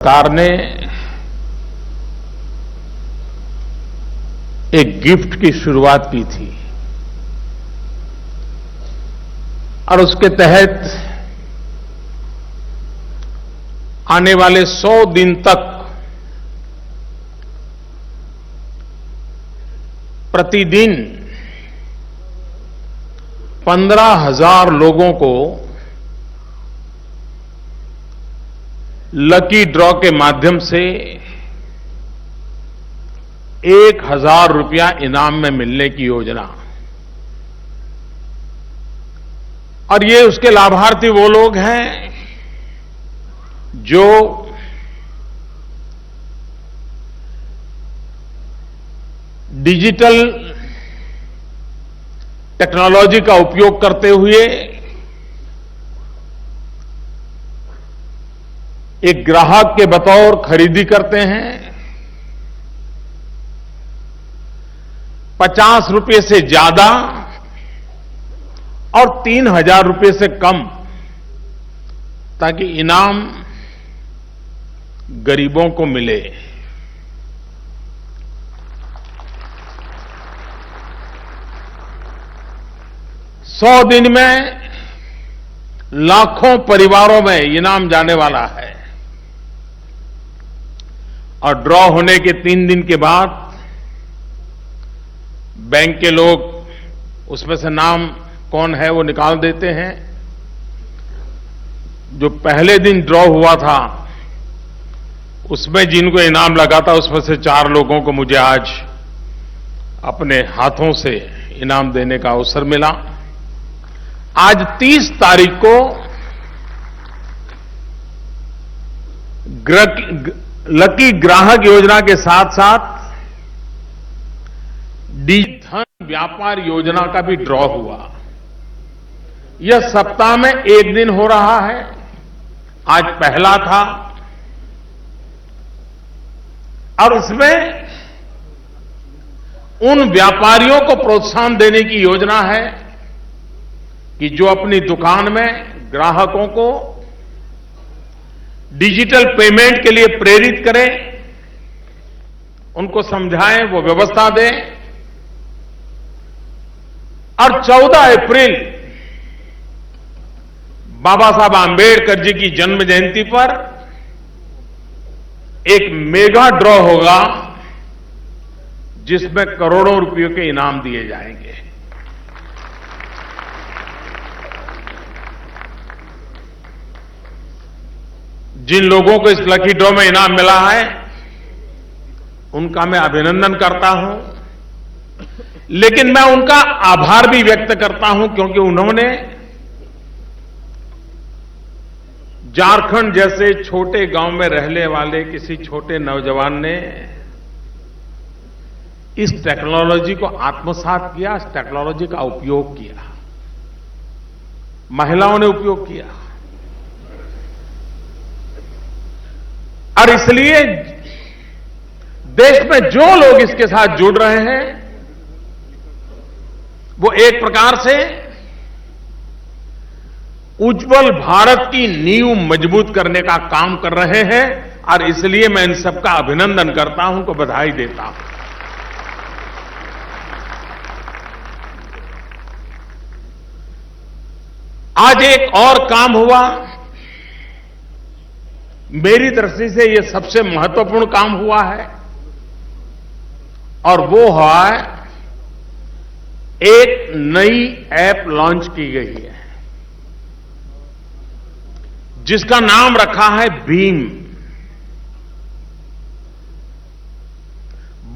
सरकार ने एक गिफ्ट की शुरुआत की थी और उसके तहत आने वाले 100 दिन तक प्रतिदिन 15,000 लोगों को लकी ड्रॉ के माध्यम से 1,000 रुपया इनाम में मिलने की योजना। और ये उसके लाभार्थी वो लोग हैं जो डिजिटल टेक्नोलॉजी का उपयोग करते हुए एक ग्राहक के बतौर खरीदी करते हैं, 50 रुपये से ज्यादा और 3,000 रुपये से कम, ताकि इनाम गरीबों को मिले। सौ दिन में लाखों परिवारों में इनाम जाने वाला है और ड्रॉ होने के 3 दिन के बाद बैंक के लोग उसमें से नाम कौन है वो निकाल देते हैं। जो पहले दिन ड्रॉ हुआ था उसमें जिनको इनाम लगा था उसमें से 4 लोगों को मुझे आज अपने हाथों से इनाम देने का अवसर मिला। आज 30 तारीख को लकी ग्राहक योजना के साथ साथ धन व्यापार योजना का भी ड्रॉ हुआ। यह सप्ताह में 1 दिन हो रहा है। आज पहला था और इसमें उन व्यापारियों को प्रोत्साहन देने की योजना है कि जो अपनी दुकान में ग्राहकों को डिजिटल पेमेंट के लिए प्रेरित करें, उनको समझाएं, वो व्यवस्था दें। और 14 अप्रैल बाबा साहब आंबेडकर जी की जन्म जयंती पर एक मेगा ड्रॉ होगा जिसमें करोड़ों रुपयों के इनाम दिए जाएंगे। जिन लोगों को इस लकी ड्रॉ में इनाम मिला है उनका मैं अभिनंदन करता हूं, लेकिन मैं उनका आभार भी व्यक्त करता हूं क्योंकि उन्होंने झारखंड जैसे छोटे गांव में रहने वाले किसी छोटे नौजवान ने इस टेक्नोलॉजी को आत्मसात किया, इस टेक्नोलॉजी का उपयोग किया, महिलाओं ने उपयोग किया। और इसलिए देश में जो लोग इसके साथ जुड़ रहे हैं वो एक प्रकार से उज्जवल भारत की नींव मजबूत करने का काम कर रहे हैं और इसलिए मैं इन सबका अभिनंदन करता हूं, को बधाई देता हूं। आज एक और काम हुआ, मेरी दृष्टि से यह सबसे महत्वपूर्ण काम हुआ है और वो है एक नई ऐप लॉन्च की गई है जिसका नाम रखा है भीम।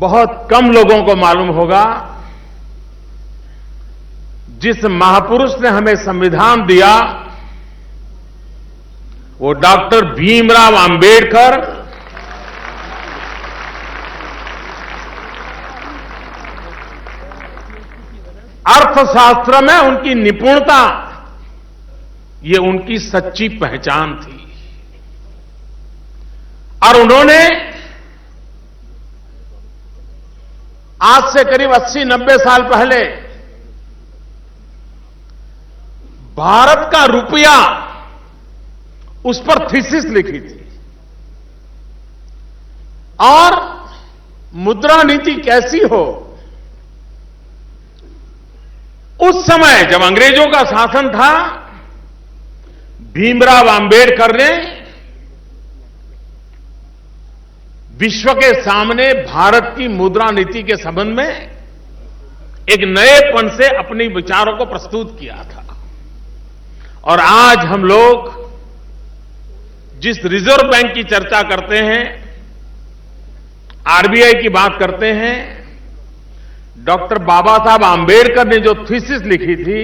बहुत कम लोगों को मालूम होगा जिस महापुरुष ने हमें संविधान दिया वो डॉक्टर भीमराव अंबेडकर अर्थशास्त्र में उनकी निपुणता, ये उनकी सच्ची पहचान थी। और उन्होंने आज से करीब 80-90 साल पहले भारत का रुपया उस पर थीसिस लिखी थी और मुद्रा नीति कैसी हो। उस समय जब अंग्रेजों का शासन था, भीमराव अंबेडकर ने विश्व के सामने भारत की मुद्रा नीति के संबंध में एक नएपन से अपने विचारों को प्रस्तुत किया था। और आज हम लोग जिस रिजर्व बैंक की चर्चा करते हैं, आरबीआई की बात करते हैं, डॉक्टर बाबा साहब आंबेडकर ने जो थीसिस लिखी थी,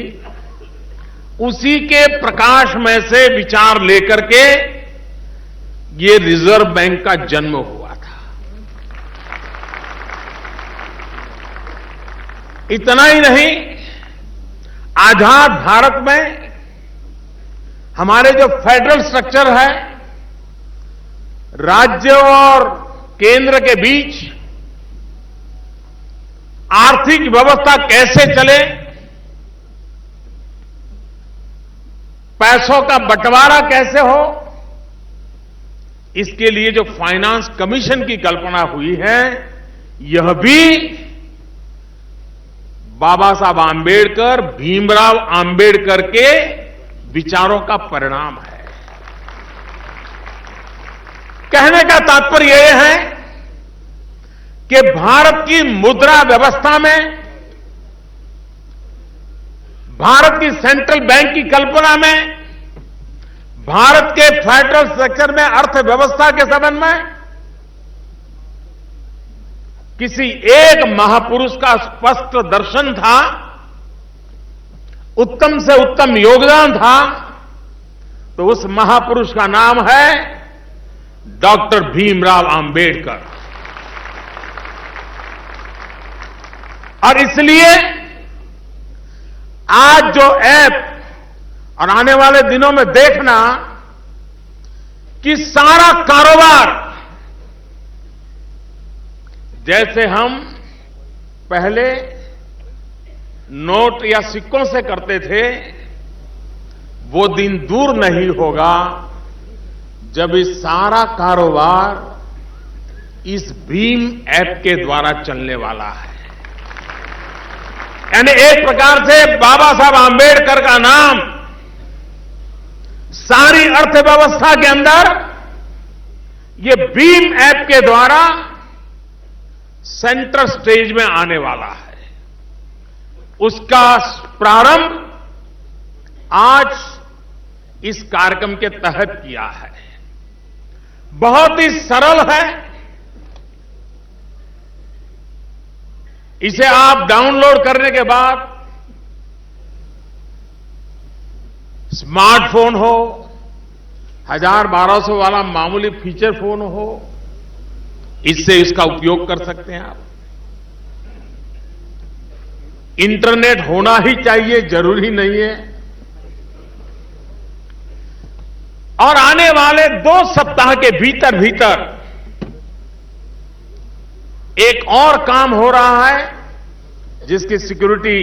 उसी के प्रकाश में से विचार लेकर के ये रिजर्व बैंक का जन्म हुआ था। इतना ही नहीं, आजाद भारत में हमारे जो फेडरल स्ट्रक्चर है, राज्य और केंद्र के बीच आर्थिक व्यवस्था कैसे चले, पैसों का बंटवारा कैसे हो, इसके लिए जो फाइनेंस कमीशन की कल्पना हुई है, यह भी बाबा साहब आंबेडकर, भीमराव आंबेडकर के विचारों का परिणाम है। कहने का तात्पर्य यह है कि भारत की मुद्रा व्यवस्था में, भारत की सेंट्रल बैंक की कल्पना में, भारत के फेडरल स्ट्रक्चर में, अर्थव्यवस्था के संबंध में किसी एक महापुरुष का स्पष्ट दर्शन था, उत्तम से उत्तम योगदान था। तो उस महापुरुष का नाम है डॉक्टर भीमराव आंबेडकर। और इसलिए आज जो ऐप, और आने वाले दिनों में देखना कि सारा कारोबार, जैसे हम पहले नोट या सिक्कों से करते थे, वो दिन दूर नहीं होगा जब इस सारा कारोबार इस भीम ऐप के द्वारा चलने वाला है। यानी एक प्रकार से बाबा साहब आंबेडकर का नाम सारी अर्थव्यवस्था के अंदर ये भीम ऐप के द्वारा सेंटर स्टेज में आने वाला है। उसका प्रारंभ आज इस कार्यक्रम के तहत किया है। बहुत ही सरल है। इसे आप डाउनलोड करने के बाद स्मार्टफोन हो, 1000-1200 वाला मामूली फीचर फोन हो, इससे इसका उपयोग कर सकते हैं आप। इंटरनेट होना ही चाहिए, जरूरी नहीं है। और आने वाले 2 सप्ताह के भीतर भीतर एक और काम हो रहा है, जिसकी सिक्योरिटी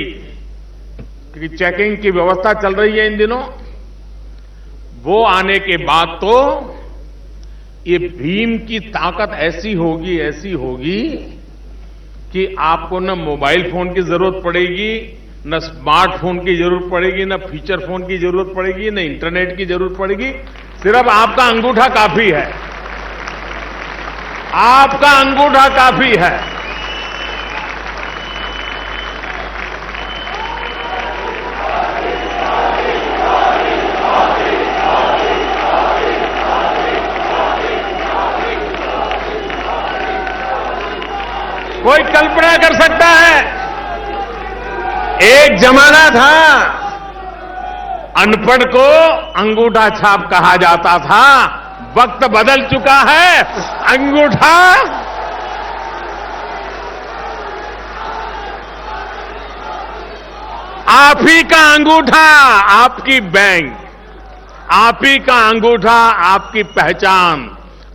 की चेकिंग की व्यवस्था चल रही है इन दिनों। वो आने के बाद तो ये भीम की ताकत ऐसी होगी कि आपको न मोबाइल फोन की जरूरत पड़ेगी, न स्मार्टफोन की जरूरत पड़ेगी, न फीचर फोन की जरूरत पड़ेगी, न इंटरनेट की जरूरत पड़ेगी। सिर्फ आपका अंगूठा काफी है। आपका अंगूठा काफी है। कोई कल्पना कर सकता है, एक जमाना था अनपढ़ को अंगूठा छाप कहा जाता था। वक्त बदल चुका है। अंगूठा आप ही का अंगूठा आपकी बैंक, आप ही का अंगूठा आपकी पहचान,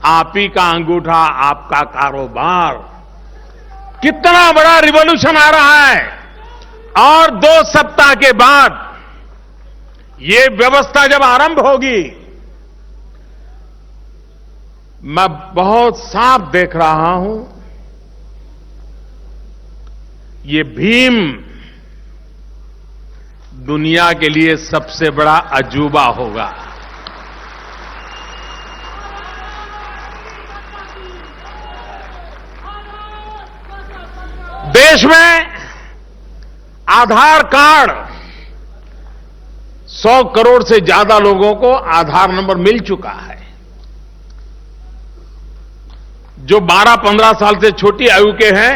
आप ही का अंगूठा आपका कारोबार। कितना बड़ा रिवॉल्यूशन आ रहा है। और 2 सप्ताह के बाद ये व्यवस्था जब आरंभ होगी, मैं बहुत साफ देख रहा हूं, ये भीम दुनिया के लिए सबसे बड़ा अजूबा होगा। देश में आधार कार्ड 100 करोड़ से ज्यादा लोगों को आधार नंबर मिल चुका है। जो 12-15 साल से छोटी आयु के हैं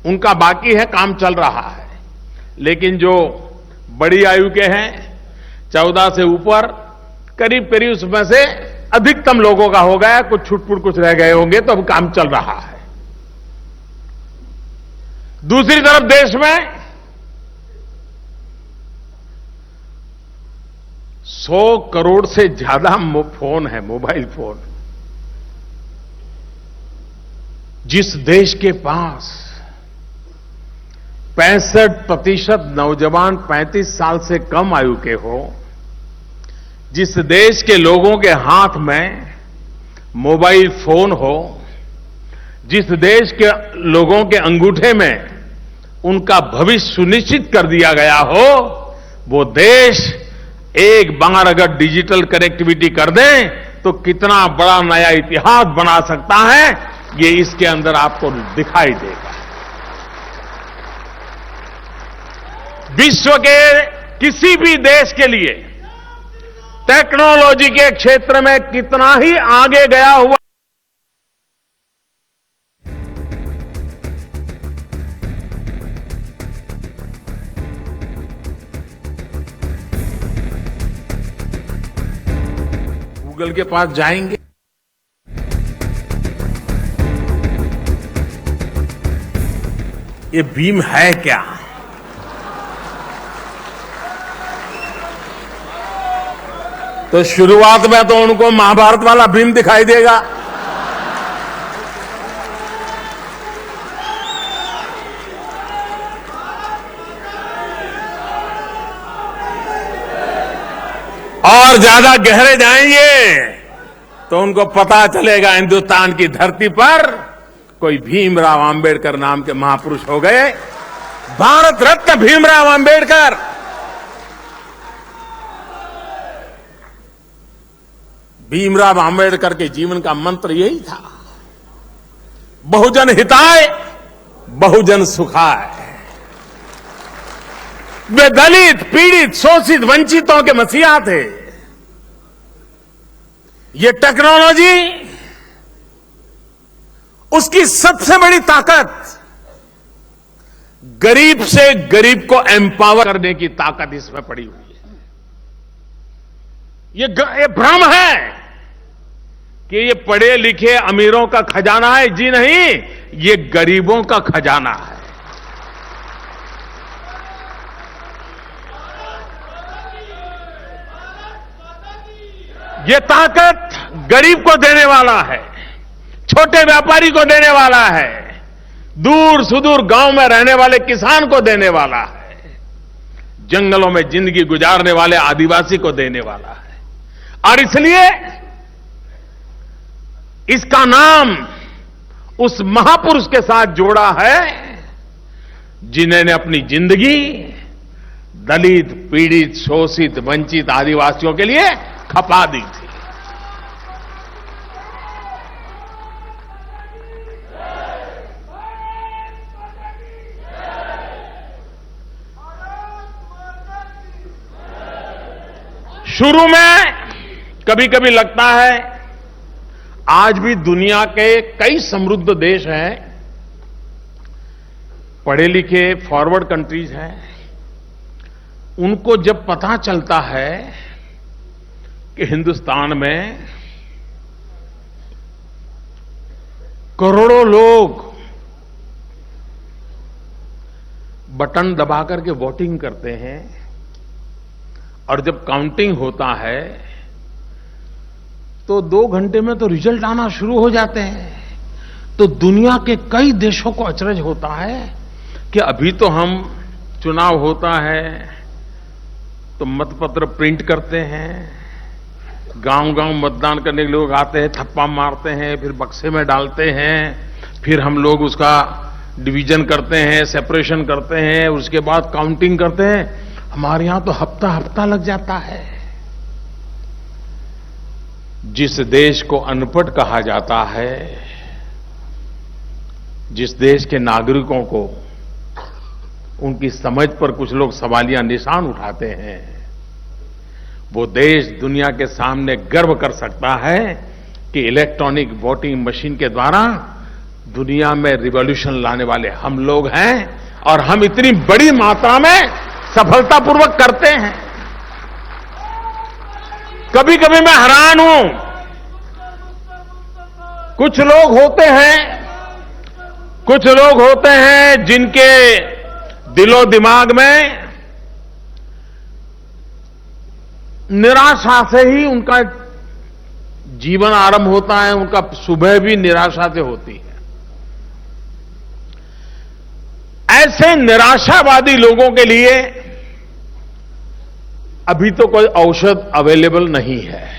उनका बाकी है, काम चल रहा है। लेकिन जो बड़ी आयु के हैं 14 से ऊपर, करीब करीब उसमें से अधिकतम लोगों का हो गया, कुछ छुटपुट कुछ रह गए होंगे, तो अब काम चल रहा है। दूसरी तरफ देश में 100 करोड़ से ज्यादा फोन है, मोबाइल फोन। जिस देश के पास 65% नौजवान 35 साल से कम आयु के हो, जिस देश के लोगों के हाथ में मोबाइल फोन हो, जिस देश के लोगों के अंगूठे में उनका भविष्य सुनिश्चित कर दिया गया हो, वो देश एक बार अगर डिजिटल कनेक्टिविटी कर दें तो कितना बड़ा नया इतिहास बना सकता है, ये इसके अंदर आपको दिखाई देगा। विश्व के किसी भी देश के लिए टेक्नोलॉजी के क्षेत्र में कितना ही आगे गया हुआ गूगल के पास जाएंगे, ये भीम है क्या? तो शुरुआत में तो उनको महाभारत वाला भीम दिखाई देगा। और ज्यादा गहरे जाएंगे तो उनको पता चलेगा हिंदुस्तान की धरती पर कोई भीमराव आंबेडकर नाम के महापुरुष हो गए। भारत रत्न भीमराव आंबेडकर। भीमराव आंबेडकर के जीवन का मंत्र यही था, बहुजन हिताय बहुजन सुखाय। वे दलित, पीड़ित, शोषित, वंचितों के मसीहा थे। ये टेक्नोलॉजी उसकी सबसे बड़ी ताकत गरीब से गरीब को एम्पावर करने की ताकत इसमें पड़ी हुई है। ये भ्रम है कि ये पढ़े लिखे अमीरों का खजाना है। जी नहीं, ये गरीबों का खजाना है। ये ताकत गरीब को देने वाला है, छोटे व्यापारी को देने वाला है, दूर सुदूर गांव में रहने वाले किसान को देने वाला है, जंगलों में जिंदगी गुजारने वाले आदिवासी को देने वाला है। और इसलिए इसका नाम उस महापुरुष के साथ जोड़ा है जिन्होंने अपनी जिंदगी दलित, पीड़ित, शोषित, वंचित आदिवासियों के लिए खपा दी थी। शुरू में कभी कभी लगता है, आज भी दुनिया के कई समृद्ध देश हैं, पढ़े लिखे फॉरवर्ड कंट्रीज हैं, उनको जब पता चलता है कि हिंदुस्तान में करोड़ों लोग बटन दबा करके वोटिंग करते हैं और जब काउंटिंग होता है तो 2 घंटे में तो रिजल्ट आना शुरू हो जाते हैं, तो दुनिया के कई देशों को अचरज होता है कि अभी तो हम चुनाव होता है तो मतपत्र प्रिंट करते हैं, गांव-गांव मतदान करने के लोग आते हैं, थप्पा मारते हैं, फिर बक्से में डालते हैं, फिर हम लोग उसका डिवीजन करते हैं, सेपरेशन करते हैं, उसके बाद काउंटिंग करते हैं। हमारे यहां तो हफ्ता लग जाता है। जिस देश को अनपढ़ कहा जाता है, जिस देश के नागरिकों को उनकी समझ पर कुछ लोग सवालिया निशान उठाते हैं, वो देश दुनिया के सामने गर्व कर सकता है कि इलेक्ट्रॉनिक वोटिंग मशीन के द्वारा दुनिया में रिवॉल्यूशन लाने वाले हम लोग हैं और हम इतनी बड़ी मात्रा में सफलतापूर्वक करते हैं। कभी कभी मैं हैरान हूं, कुछ लोग होते हैं जिनके दिलो दिमाग में निराशा से ही उनका जीवन आरंभ होता है, उनका सुबह भी निराशा से होती है। ऐसे निराशावादी लोगों के लिए अभी तो कोई औषध अवेलेबल नहीं है।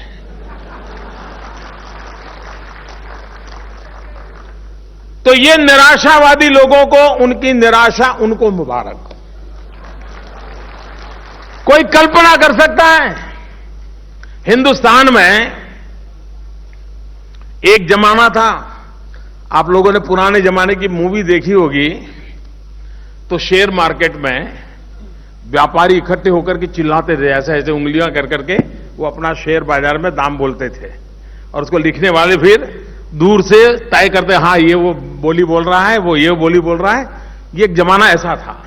तो ये निराशावादी लोगों को उनकी निराशा उनको मुबारक। कोई कल्पना कर सकता है, हिंदुस्तान में एक जमाना था, आप लोगों ने पुराने जमाने की मूवी देखी होगी, तो शेयर मार्केट में व्यापारी इकट्ठे होकर के चिल्लाते थे, ऐसे ऐसे उंगलियां कर करके वो अपना शेयर बाजार में दाम बोलते थे, और उसको लिखने वाले फिर दूर से तय करते, हां ये वो बोली बोल रहा है, वो ये बोली बोल रहा है। ये एक जमाना ऐसा था।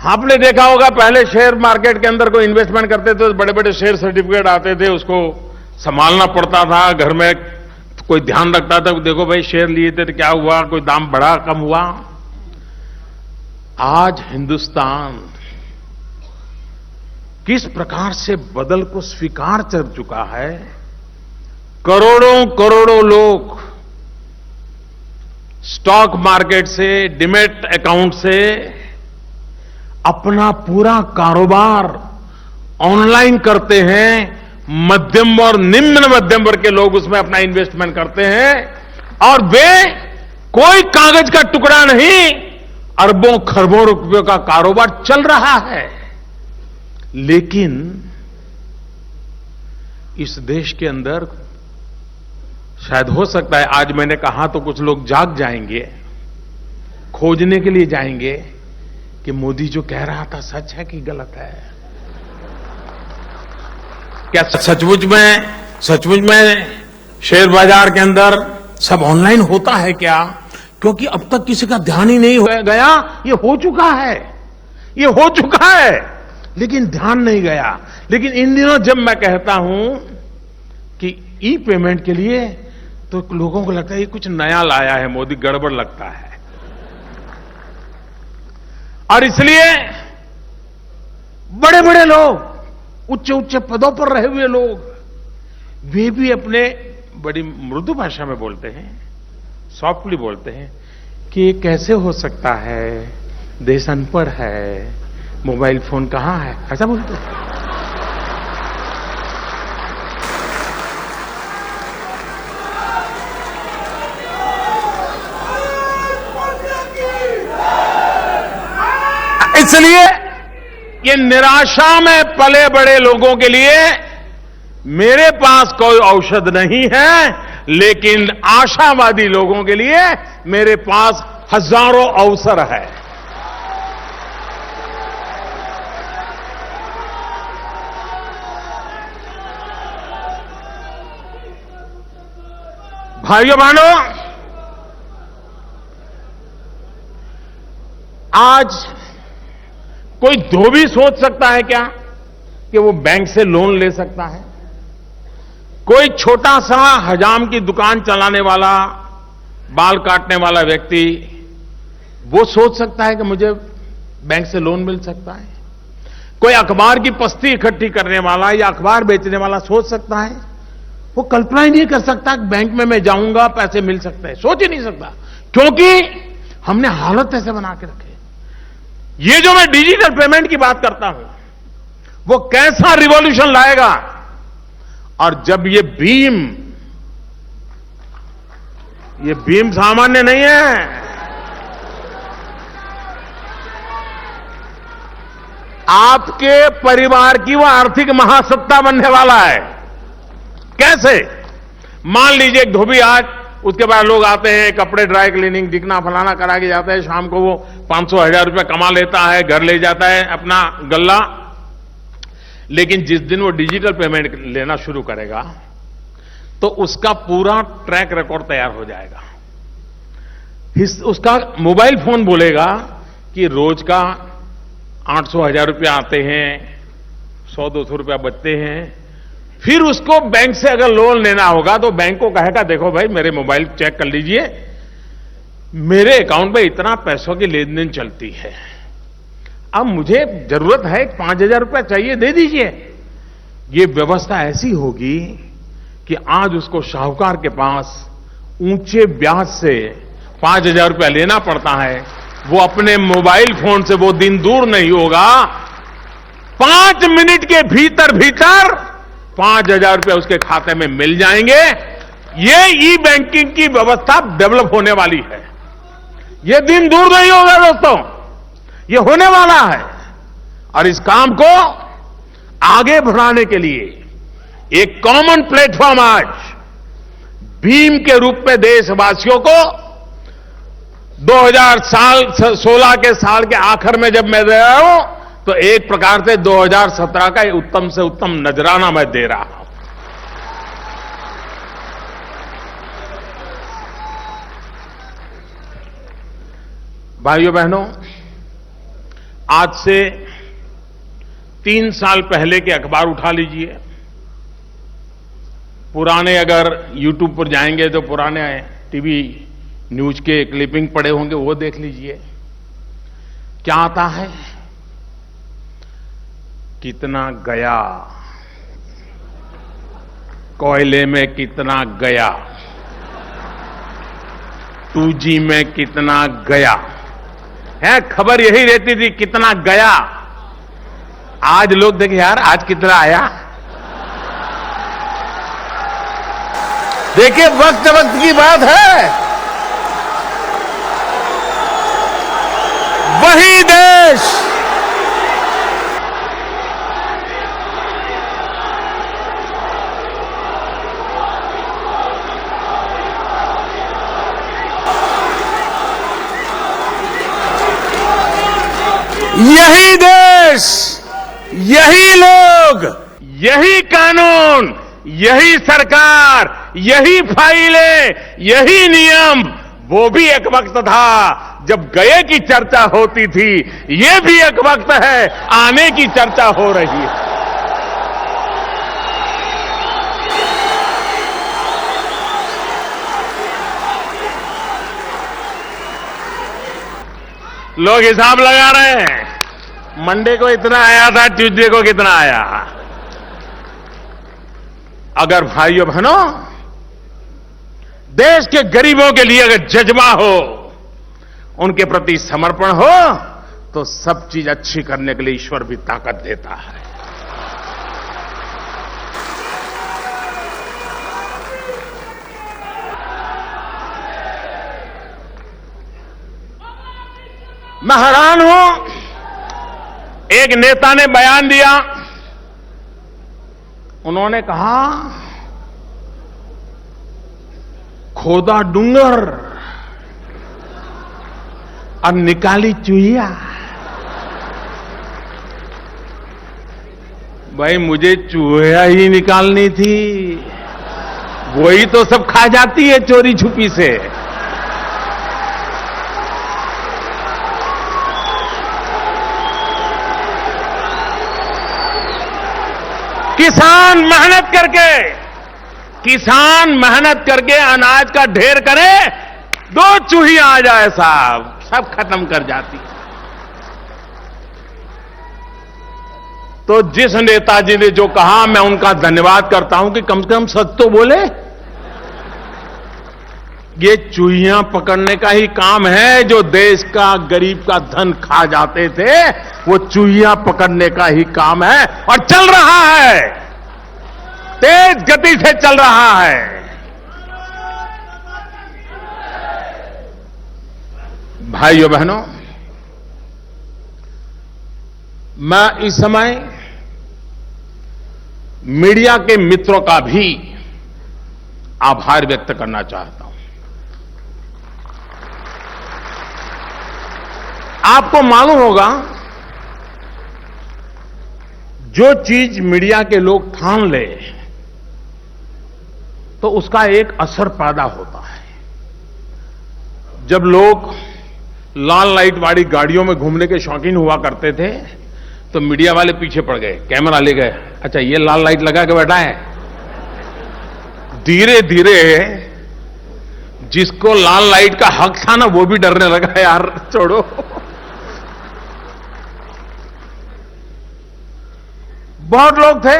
आपने देखा होगा पहले शेयर मार्केट के अंदर कोई इन्वेस्टमेंट करते थे तो बड़े बड़े शेयर सर्टिफिकेट आते थे, उसको संभालना पड़ता था, घर में कोई ध्यान रखता था, देखो भाई शेयर लिए थे तो क्या हुआ, कोई दाम बढ़ा कम हुआ। आज हिंदुस्तान किस प्रकार से बदल को स्वीकार कर चुका है। करोड़ों करोड़ों लोग स्टॉक मार्केट से, डीमैट अकाउंट से अपना पूरा कारोबार ऑनलाइन करते हैं। मध्यम और निम्न मध्यम वर्ग के लोग उसमें अपना इन्वेस्टमेंट करते हैं और वे कोई कागज का टुकड़ा नहीं, अरबों खरबों रुपयों का कारोबार चल रहा है। लेकिन इस देश के अंदर शायद हो सकता है, आज मैंने कहा तो कुछ लोग जाग जाएंगे, खोजने के लिए जाएंगे कि मोदी जो कह रहा था सच है कि गलत है। क्या सचमुच में शेयर बाजार के अंदर सब ऑनलाइन होता है क्या? क्योंकि अब तक किसी का ध्यान ही नहीं हो गया। ये हो चुका है, लेकिन ध्यान नहीं गया। लेकिन इन दिनों जब मैं कहता हूं कि ई पेमेंट के लिए, तो लोगों को लगता है ये कुछ नया लाया है मोदी, गड़बड़ लगता है। और इसलिए बड़े बड़े लोग, उच्च पदों पर रहे हुए लोग, वे भी अपने बड़ी मृदु भाषा में बोलते हैं, सॉफ्टली बोलते हैं कि ये कैसे हो सकता है, देश अनपढ़ है, मोबाइल फोन कहां है, ऐसा बोलते हैं। इसलिए ये निराशा में पले बड़े लोगों के लिए मेरे पास कोई औषध नहीं है, लेकिन आशावादी लोगों के लिए मेरे पास हजारों अवसर है। भाइयों बहनों, आज कोई धोबी सोच सकता है क्या कि वो बैंक से लोन ले सकता है? कोई छोटा सा हजाम की दुकान चलाने वाला, बाल काटने वाला व्यक्ति, वो सोच सकता है कि मुझे बैंक से लोन मिल सकता है? कोई अखबार की पस्ती इकट्ठी करने वाला या अखबार बेचने वाला सोच सकता है? वो कल्पना ही नहीं कर सकता कि बैंक में मैं जाऊंगा पैसे मिल सकते हैं, सोच ही नहीं सकता, क्योंकि हमने हालत ऐसे बना के रखे। ये जो मैं डिजिटल पेमेंट की बात करता हूं, वो कैसा रिवॉल्यूशन लाएगा। और जब ये भीम सामान्य नहीं है। आपके परिवार की वो आर्थिक महासत्ता बनने वाला है। कैसे? मान लीजिए एक धोबी आज, उसके बाद लोग आते हैं, कपड़े ड्राई क्लीनिंग दिखना फलाना करा के जाते हैं, शाम को वो 500-1000 रुपया कमा लेता है, घर ले जाता है अपना गल्ला। लेकिन जिस दिन वो डिजिटल पेमेंट लेना शुरू करेगा तो उसका पूरा ट्रैक रिकॉर्ड तैयार हो जाएगा। उसका मोबाइल फोन बोलेगा कि रोज का 800-1000 रुपया आते हैं, 100-200 रुपया बचते हैं। फिर उसको बैंक से अगर लोन लेना होगा तो बैंक को कहेगा, देखो भाई मेरे मोबाइल चेक कर लीजिए, मेरे अकाउंट में इतना पैसों की लेन देन चलती है, अब मुझे जरूरत है 5000 रुपया चाहिए, दे दीजिए। ये व्यवस्था ऐसी होगी कि आज उसको साहूकार के पास ऊंचे ब्याज से 5000 रुपया लेना पड़ता है, वो अपने मोबाइल फोन से वो दिन दूर नहीं होगा, 5 मिनट के भीतर 5000 रुपया उसके खाते में मिल जाएंगे। ये ई बैंकिंग की व्यवस्था डेवलप होने वाली है। ये दिन दूर नहीं होगा दोस्तों, ये होने वाला है। और इस काम को आगे बढ़ाने के लिए एक कॉमन प्लेटफॉर्म आज भीम के रूप में देशवासियों को 2016 के साल के आखिर में जब मैं दे रहा हूं तो एक प्रकार से 2017 का उत्तम से उत्तम नजराना मैं दे रहा हूं। भाइयों बहनों, आज से 3 साल पहले के अखबार उठा लीजिए, पुराने अगर YouTube पर जाएंगे तो पुराने टीवी न्यूज के क्लिपिंग पड़े होंगे, वो देख लीजिए। क्या आता है? कितना गया, कोयले में कितना गया, 2G में कितना गया है। खबर यही रहती थी कितना गया। आज लोग देखें यार आज कितना आया। देखिए वक्त वक्त की बात है। वही देश यही देश, यही लोग, यही कानून, यही सरकार, यही फाइलें, यही नियम, वो भी एक वक्त था जब गए की चर्चा होती थी। ये भी एक वक्त है आने की चर्चा हो रही है। लोग हिसाब लगा रहे हैं, मंडे को इतना आया था, ट्यूसडे को कितना आया। अगर भाइयों बहनों देश के गरीबों के लिए अगर जज्बा हो, उनके प्रति समर्पण हो, तो सब चीज अच्छी करने के लिए ईश्वर भी ताकत देता है। मैं हैरान हूं, एक नेता ने बयान दिया, उन्होंने कहा खोदा डूंगर और निकाली चूहिया। भाई मुझे चूहिया ही निकालनी थी, वही तो सब खा जाती है चोरी छुपी से। किसान मेहनत करके अनाज का ढेर करे, 2 चूहियां आ जाए साहब, सब खत्म कर जाती। तो जिस नेताजी ने जो कहा, मैं उनका धन्यवाद करता हूं कि कम से कम सच तो बोले। ये चूहियां पकड़ने का ही काम है जो देश का गरीब का धन खा जाते थे। वो चूहिया पकड़ने का ही काम है और चल रहा है, तेज गति से चल रहा है। भाइयों बहनों, मैं इस समय मीडिया के मित्रों का भी आभार व्यक्त करना चाहता हूं। आपको मालूम होगा, जो चीज मीडिया के लोग ठान ले तो उसका एक असर पैदा होता है। जब लोग लाल लाइट वाली गाड़ियों में घूमने के शौकीन हुआ करते थे तो मीडिया वाले पीछे पड़ गए, कैमरा ले गए, अच्छा ये लाल लाइट लगा के बैठा है। धीरे धीरे जिसको लाल लाइट का हक था ना वो भी डरने लगा, यार छोड़ो। बहुत लोग थे,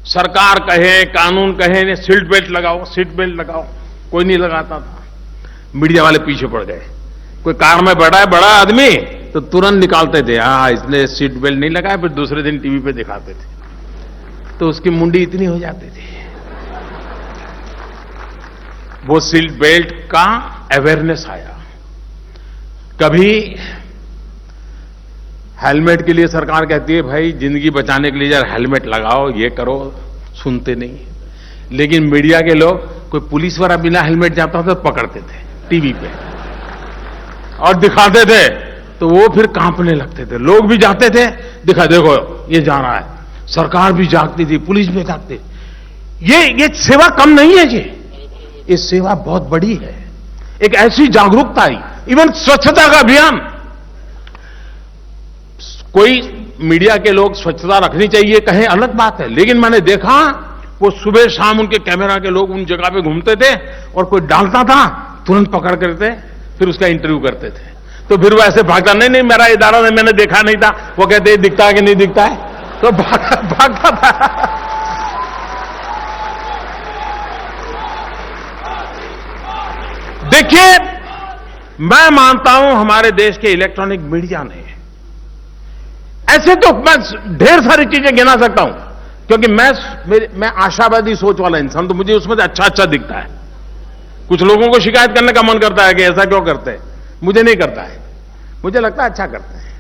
सरकार कहे, कानून कहे, सीट बेल्ट लगाओ, सीट बेल्ट लगाओ, कोई नहीं लगाता था। मीडिया वाले पीछे पड़ गए। कोई कार में बैठा है बड़ा आदमी तो तुरंत निकालते थे, इसने सीट बेल्ट नहीं लगाया, फिर दूसरे दिन टीवी पे दिखाते थे तो उसकी मुंडी इतनी हो जाती थी। वो सीट बेल्ट का अवेयरनेस आया। कभी हेलमेट के लिए सरकार कहती है भाई जिंदगी बचाने के लिए जरा हेलमेट लगाओ, ये करो, सुनते नहीं। लेकिन मीडिया के लोग, कोई पुलिस वाला बिना हेलमेट जाता था तो पकड़ते थे टीवी पे और दिखाते थे तो वो फिर कांपने लगते थे। लोग भी जाते थे, दिखा देखो ये जा रहा है। सरकार भी जागती थी, पुलिस भी जागती। ये सेवा कम नहीं है जी, ये सेवा बहुत बड़ी है। एक ऐसी जागरूकता आई। इवन स्वच्छता का अभियान, कोई मीडिया के लोग स्वच्छता रखनी चाहिए कहें अलग बात है, लेकिन मैंने देखा वो सुबह शाम उनके कैमरा के लोग उन जगह पे घूमते थे और कोई डालता था तुरंत पकड़ करते, फिर उसका इंटरव्यू करते थे। तो फिर वो ऐसे भागता, नहीं मेरा इदारा नहीं, मैंने देखा नहीं था। वो कहते दिखता है कि नहीं दिखता है, तो भागता था। देखिए, मैं मानता हूं हमारे देश के इलेक्ट्रॉनिक मीडिया ने ऐसे तो मैं ढेर सारी चीजें गिना सकता हूं, क्योंकि मैं आशावादी सोच वाला इंसान, तो मुझे उसमें अच्छा दिखता है। कुछ लोगों को शिकायत करने का मन करता है कि ऐसा क्यों करते हैं, मुझे नहीं करता है, मुझे लगता है अच्छा करते हैं।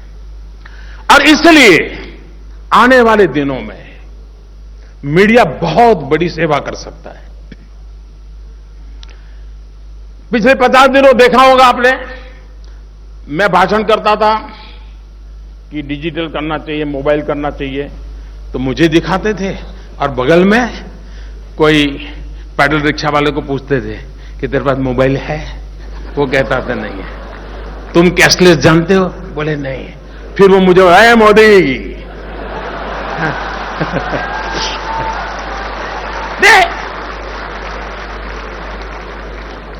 और इसलिए आने वाले दिनों में मीडिया बहुत बड़ी सेवा कर सकता है। पिछले 50 दिनों देखा होगा आपने, मैं भाषण करता था कि डिजिटल करना चाहिए, मोबाइल करना चाहिए, तो मुझे दिखाते थे और बगल में कोई पैडल रिक्शा वाले को पूछते थे कि तेरे पास मोबाइल है? वो कहता था नहीं है। तुम कैशलेस जानते हो? बोले नहीं। फिर वो मुझे आए मोदी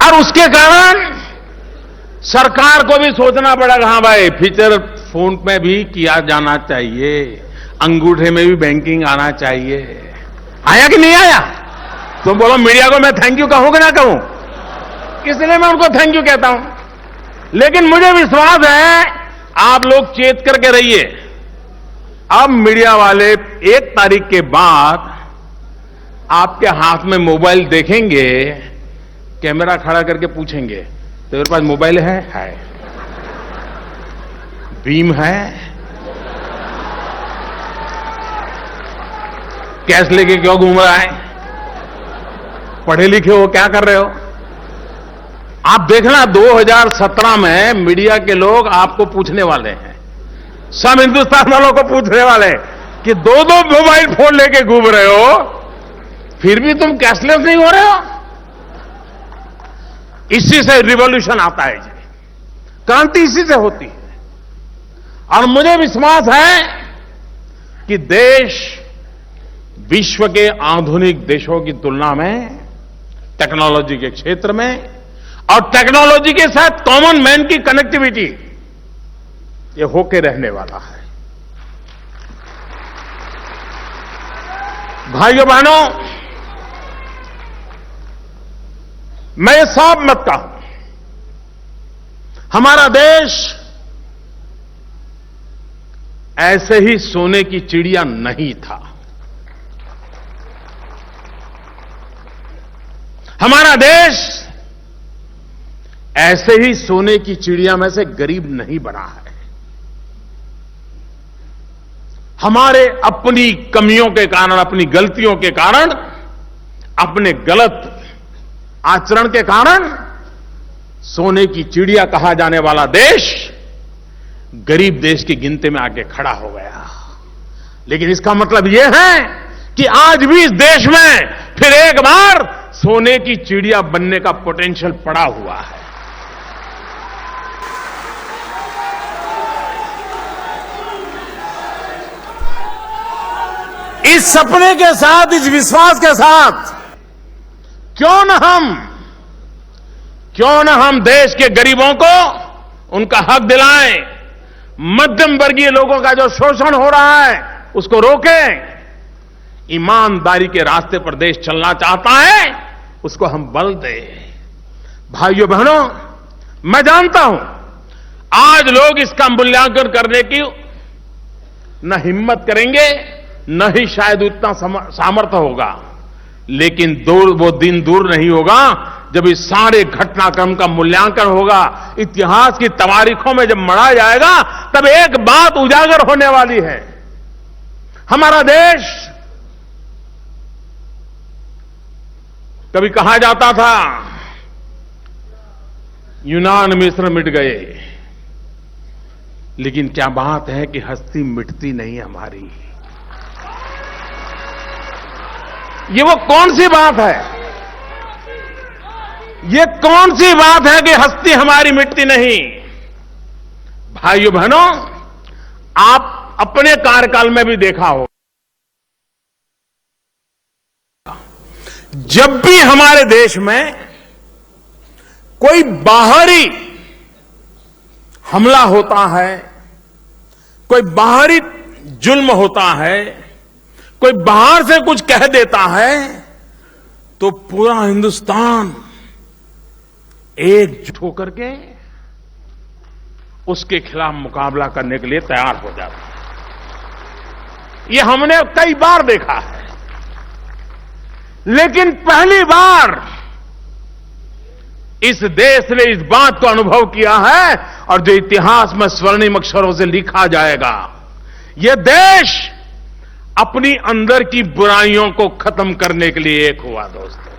और उसके कारण सरकार को भी सोचना पड़ा, हाँ भाई फीचर फोन में भी किया जाना चाहिए, अंगूठे में भी बैंकिंग आना चाहिए। आया कि नहीं आया? तुम बोलो मीडिया को मैं थैंक यू कहूं कि ना कहूं? इसलिए मैं उनको थैंक यू कहता हूं। लेकिन मुझे विश्वास है आप लोग चेत करके रहिए। अब मीडिया वाले 1 तारीख के बाद आपके हाथ में मोबाइल देखेंगे, कैमरा खड़ा करके पूछेंगे तेरे पास मोबाइल है? भीम है? कैश लेके क्यों घूम रहा है? पढ़े लिखे हो, क्या कर रहे हो? आप देखना 2017 में मीडिया के लोग आपको पूछने वाले हैं, सब हिंदुस्तान वालों को पूछने वाले हैं कि 2 मोबाइल फोन लेके घूम रहे हो, फिर भी तुम कैशलेस नहीं हो रहे हो। इसी से रिवॉल्यूशन आता है जी, क्रांति इसी से होती है। और मुझे विश्वास है कि देश विश्व के आधुनिक देशों की तुलना में टेक्नोलॉजी के क्षेत्र में और टेक्नोलॉजी के साथ कॉमन मैन की कनेक्टिविटी ये होके रहने वाला है। भाइयों बहनों, मैं ये साफ मत कहूं, हमारा देश ऐसे ही सोने की चिड़िया नहीं था। हमारा देश ऐसे ही सोने की चिड़िया में से गरीब नहीं बना है। हमारे अपनी कमियों के कारण, अपनी गलतियों के कारण, अपने गलत आचरण के कारण सोने की चिड़िया कहा जाने वाला देश गरीब देश की गिनती में आके खड़ा हो गया। लेकिन इसका मतलब यह है कि आज भी इस देश में फिर एक बार सोने की चिड़िया बनने का पोटेंशियल पड़ा हुआ है। इस सपने के साथ, इस विश्वास के साथ क्यों न हम देश के गरीबों को उनका हक दिलाएं, मध्यम वर्गीय लोगों का जो शोषण हो रहा है उसको रोकें, ईमानदारी के रास्ते पर देश चलना चाहता है उसको हम बल दें। भाइयों बहनों, मैं जानता हूं आज लोग इसका मूल्यांकन करने की न हिम्मत करेंगे, न ही शायद उतना सामर्थ्य होगा, लेकिन वो दिन दूर नहीं होगा जब इस सारे घटनाक्रम का मूल्यांकन होगा, इतिहास की तवारीखों में जब मढ़ा जाएगा, तब एक बात उजागर होने वाली है। हमारा देश, कभी कहा जाता था यूनान मिस्र मिट गए, लेकिन क्या बात है कि हस्ती मिटती नहीं हमारी। ये वो कौन सी बात है, ये कौन सी बात है कि हस्ती हमारी मिटती नहीं। भाइयों बहनों, आप अपने कार्यकाल में भी देखा हो, जब भी हमारे देश में कोई बाहरी हमला होता है, कोई बाहरी जुल्म होता है, कोई बाहर से कुछ कह देता है, तो पूरा हिंदुस्तान एकजुट होकर के उसके खिलाफ मुकाबला करने के लिए तैयार हो जाता है। ये हमने कई बार देखा है, लेकिन पहली बार इस देश ने इस बात को अनुभव किया है, और जो इतिहास में स्वर्णिम अक्षरों से लिखा जाएगा, यह देश अपनी अंदर की बुराइयों को खत्म करने के लिए एक हुआ। दोस्तों,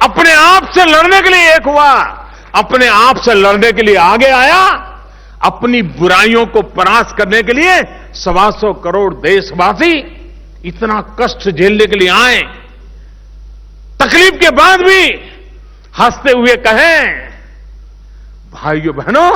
अपने आप से लड़ने के लिए एक हुआ, अपने आप से लड़ने के लिए आगे आया, अपनी बुराइयों को परास्त करने के लिए 125 करोड़ देशवासी इतना कष्ट झेलने के लिए आए, तकलीफ के बाद भी हंसते हुए कहें, भाइयों बहनों,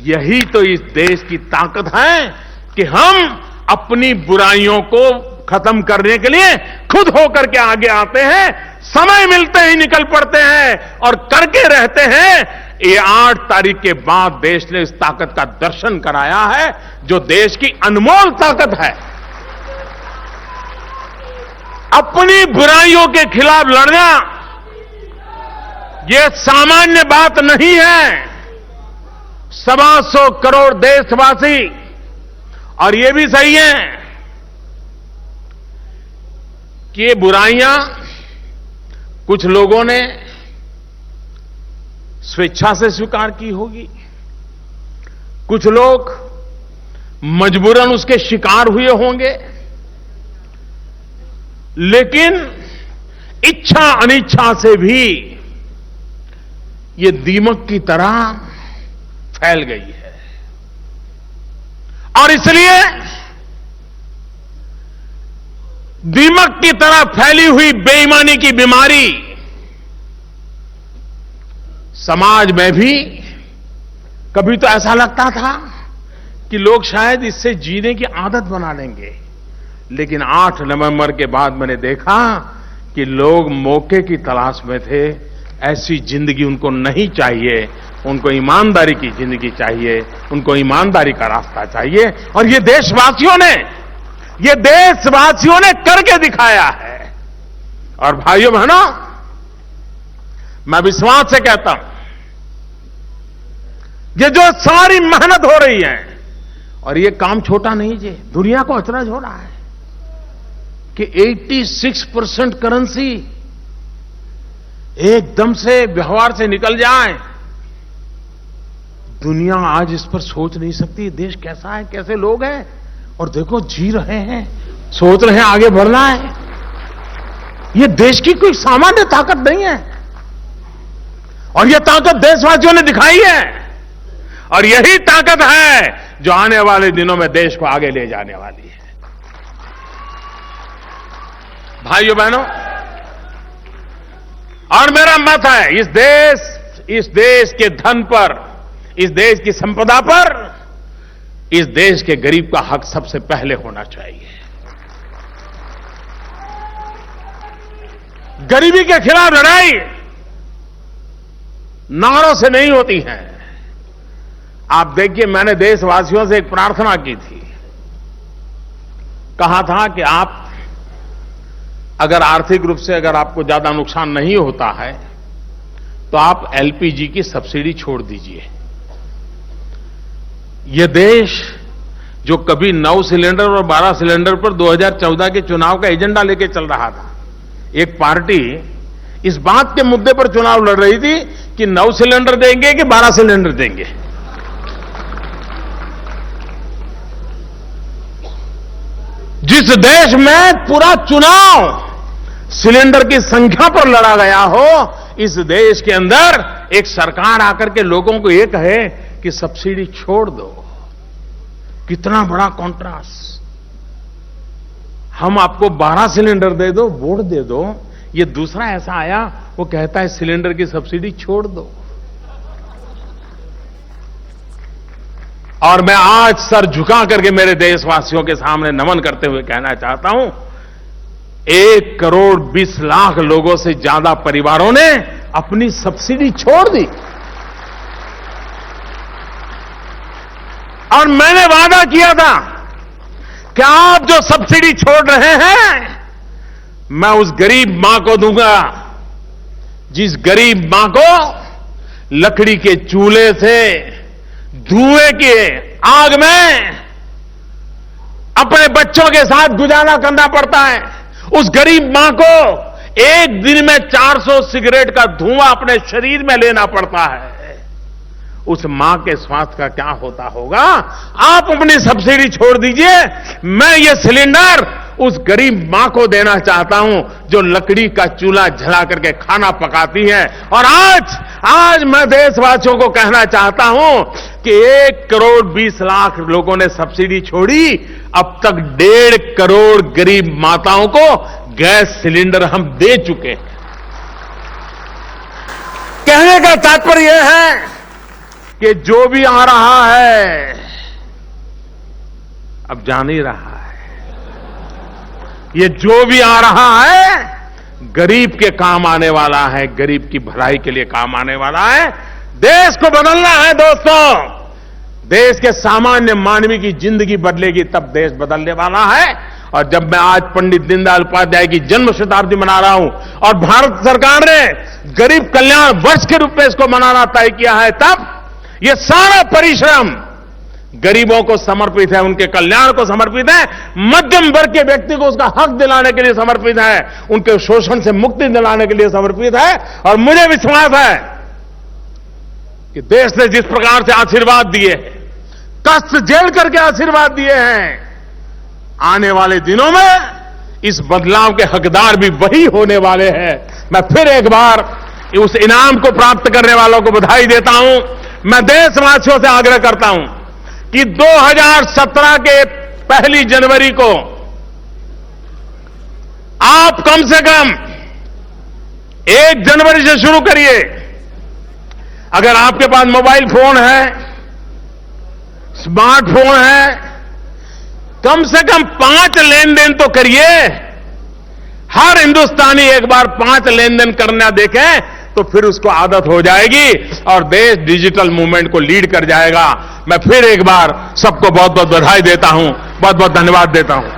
यही तो इस देश की ताकत है कि हम अपनी बुराइयों को खत्म करने के लिए खुद होकर के आगे आते हैं, समय मिलते ही निकल पड़ते हैं और करके रहते हैं। ये 8 तारीख के बाद देश ने इस ताकत का दर्शन कराया है, जो देश की अनमोल ताकत है। अपनी बुराइयों के खिलाफ लड़ना यह सामान्य बात नहीं है। 125 करोड़ देशवासी, और यह भी सही है कि ये बुराइयां कुछ लोगों ने स्वेच्छा से स्वीकार की होगी, कुछ लोग मजबूरन उसके शिकार हुए होंगे, लेकिन इच्छा अनिच्छा से भी ये दीमक की तरह फैल गई है। और इसलिए दीमक की तरह फैली हुई बेईमानी की बीमारी समाज में भी कभी तो ऐसा लगता था कि लोग शायद इससे जीने की आदत बना लेंगे, लेकिन 8 नवंबर के बाद मैंने देखा कि लोग मौके की तलाश में थे। ऐसी जिंदगी उनको नहीं चाहिए, उनको ईमानदारी की जिंदगी चाहिए, उनको ईमानदारी का रास्ता चाहिए, और ये देशवासियों ने करके दिखाया है। और भाइयों बहनों, मैं विश्वास से कहता हूं, ये जो सारी मेहनत हो रही है और ये काम छोटा नहीं जी, दुनिया को अचरज हो रहा है कि 86% करेंसी एकदम से व्यवहार से निकल जाए। दुनिया आज इस पर सोच नहीं सकती देश कैसा है, कैसे लोग हैं, और देखो जी रहे हैं, सोच रहे हैं आगे बढ़ना है। ये देश की कोई सामान्य ताकत नहीं है, और यह ताकत देशवासियों ने दिखाई है, और यही ताकत है जो आने वाले दिनों में देश को आगे ले जाने वाली है। भाइयों बहनों, और मेरा मत है इस देश के धन पर, इस देश की संपदा पर, इस देश के गरीब का हक सबसे पहले होना चाहिए। गरीबी के खिलाफ लड़ाई नारों से नहीं होती है। आप देखिए, मैंने देशवासियों से एक प्रार्थना की थी, कहा था कि आप अगर आर्थिक रूप से अगर आपको ज्यादा नुकसान नहीं होता है तो आप एलपीजी की सब्सिडी छोड़ दीजिए। यह देश जो कभी 9 सिलेंडर और 12 सिलेंडर पर 2014 के चुनाव का एजेंडा लेके चल रहा था, एक पार्टी इस बात के मुद्दे पर चुनाव लड़ रही थी कि 9 सिलेंडर देंगे कि 12 सिलेंडर देंगे। जिस देश में पूरा चुनाव सिलेंडर की संख्या पर लड़ा गया हो, इस देश के अंदर एक सरकार आकर के लोगों को यह कहे कि सब्सिडी छोड़ दो, कितना बड़ा कॉन्ट्रास्ट। हम आपको 12 सिलेंडर दे दो, वोट दे दो, ये दूसरा ऐसा आया वो कहता है सिलेंडर की सब्सिडी छोड़ दो। और मैं आज सर झुका करके मेरे देशवासियों के सामने नमन करते हुए कहना चाहता हूं, 1,20,00,000 लोगों से ज्यादा परिवारों ने अपनी सब्सिडी छोड़ दी। और मैंने वादा किया था कि आप जो सब्सिडी छोड़ रहे हैं मैं उस गरीब मां को दूंगा, जिस गरीब मां को लकड़ी के चूल्हे से धुएं के आग में अपने बच्चों के साथ गुजारा करना पड़ता है। उस गरीब मां को एक दिन में 400 सिगरेट का धुआं अपने शरीर में लेना पड़ता है। उस मां के स्वास्थ्य का क्या होता होगा? आप अपनी सब्सिडी छोड़ दीजिए, मैं ये सिलेंडर उस गरीब मां को देना चाहता हूं जो लकड़ी का चूल्हा जला करके खाना पकाती है। और आज मैं देशवासियों को कहना चाहता हूं कि 1,20,00,000 लोगों ने सब्सिडी छोड़ी। अब तक 1.5 करोड़ गरीब माताओं को गैस सिलेंडर हम दे चुके हैं। कहने का तात्पर्य यह है कि जो भी आ रहा है अब जान ही रहा है, ये जो भी आ रहा है गरीब के काम आने वाला है, गरीब की भलाई के लिए काम आने वाला है। देश को बदलना है दोस्तों, देश के सामान्य मानवी की जिंदगी बदलेगी तब देश बदलने वाला है। और जब मैं आज पंडित दीनदयाल उपाध्याय की जन्म शताब्दी मना रहा हूं और भारत सरकार ने गरीब कल्याण वर्ष के रूप में इसको मनाना तय किया है, तब यह सारा परिश्रम गरीबों को समर्पित है, उनके कल्याण को समर्पित है, मध्यम वर्ग के व्यक्ति को उसका हक दिलाने के लिए समर्पित है, उनके शोषण से मुक्ति दिलाने के लिए समर्पित है। और मुझे विश्वास है कि देश ने जिस प्रकार से आशीर्वाद दिए, कष्ट झेल करके आशीर्वाद दिए हैं, आने वाले दिनों में इस बदलाव के हकदार भी वही होने वाले हैं। मैं फिर एक बार उस इनाम को प्राप्त करने वालों को बधाई देता हूं। मैं देशवासियों से आग्रह करता हूं कि 2017 के 1 जनवरी को आप कम से कम 1 जनवरी से शुरू करिए। अगर आपके पास मोबाइल फोन है, स्मार्टफोन है, कम से कम 5 लेन देन तो करिए। हर हिंदुस्तानी एक बार 5 लेन देन करना देखें तो फिर उसको आदत हो जाएगी और देश डिजिटल मूवमेंट को लीड कर जाएगा। मैं फिर एक बार सबको बहुत बहुत बधाई देता हूं, बहुत बहुत धन्यवाद देता हूं।